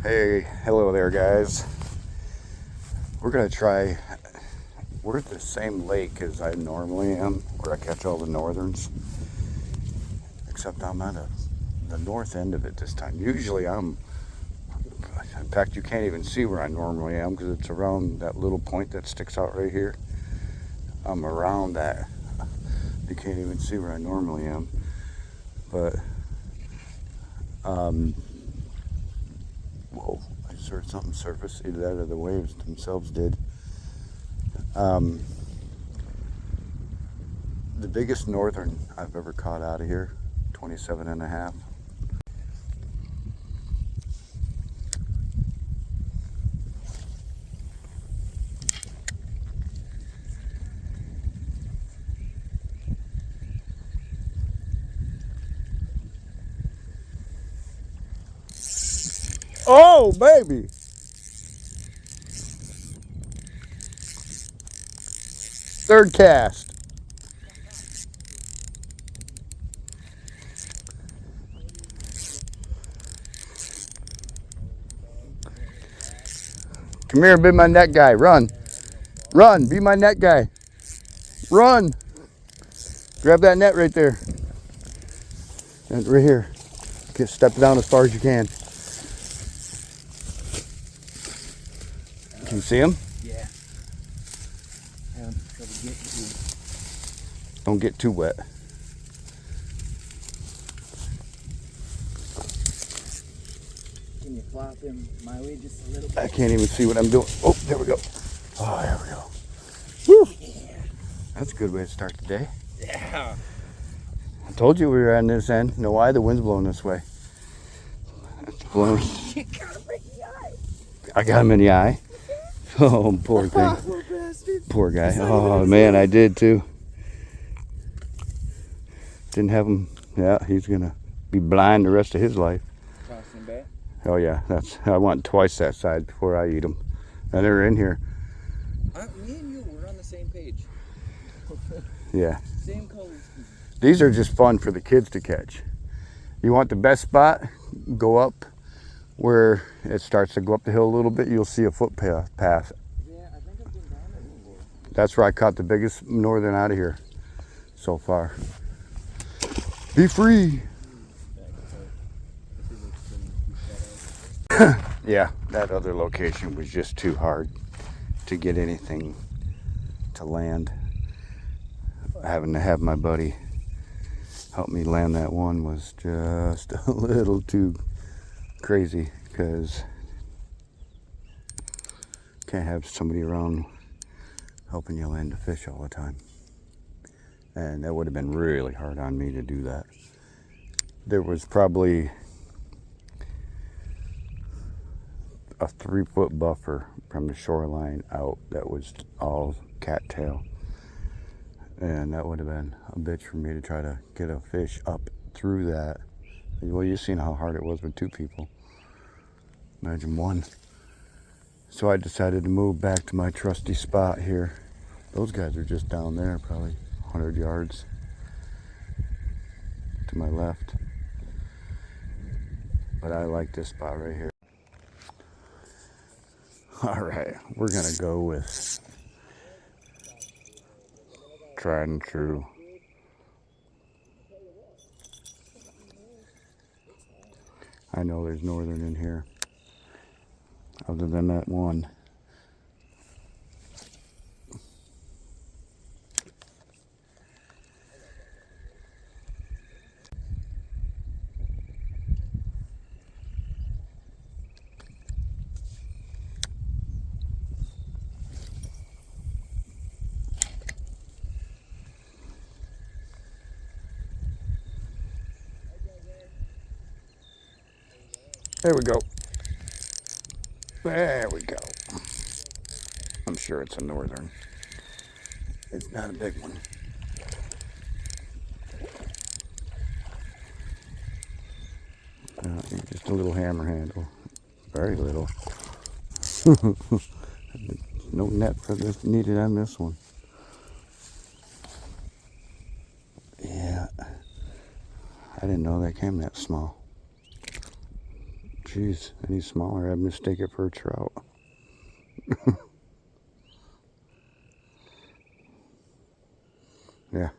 Hey, hello there, guys. We're gonna try. We're at the same lake as I normally am, where I catch all the northerns. Except I'm at the north end of it this time. Usually I'm. In fact, you can't even see where I normally am because it's around that little point that sticks out right here. I'm around that. You can't even see where I normally am. But, whoa! I just heard something surface. Either that or the waves themselves did. Um, the biggest northern I've ever caught out of here, 27 and a half. Oh, baby! Third cast. Come here, be my net guy. Run. Run, be my net guy. Run. Grab that net right there. And right here. Get step down as far as you can. Can you see him? Yeah. Having trouble getting to him. Don't get too wet. Can you flop him my way just a little bit? I can't even see what I'm doing. Oh, there we go. Oh, there we go. Woo. Yeah. That's a good way to start the day. Yeah. I told you we were on this end. Know why? The wind's blowing this way. It's blowing. You got him right in the eye. I got him in the eye. Oh, poor thing. Poor bastard. Poor guy. Oh, man, I did too. Didn't have him. Yeah, he's going to be blind the rest of his life. Toss him back. Oh, yeah. I want twice that size before I eat them. And they're in here. Me and you were on the same page. Yeah. Same colors. These are just fun for the kids to catch. You want the best spot? Go up where it starts to go up the hill a little bit. You'll see a footpath. Yeah, I think I've been down there before. That's where I caught the biggest northern out of here so far. Be free. Yeah, that other location was just too hard to get anything to land. Having to have my buddy help me land that one was just a little too crazy because can't have somebody around helping you land a fish all the time. And that would have been really hard on me to do that. There was probably a 3-foot buffer from the shoreline out that was all cattail. And that would have been a bitch for me to try to get a fish up through that. Well, you've seen how hard it was with 2 people. Imagine 1. So I decided to move back to my trusty spot here. Those guys are just down there, probably 100 yards to my left. But I like this spot right here. All right, we're gonna go with tried and true. I know there's northern in here, other than that one. There we go. There we go. I'm sure it's a northern. It's not a big one. Just a little hammer handle. Very little. No net for this needed on this one. Yeah. I didn't know they came that small. geez, any smaller, I'd mistake it for a trout. Yeah.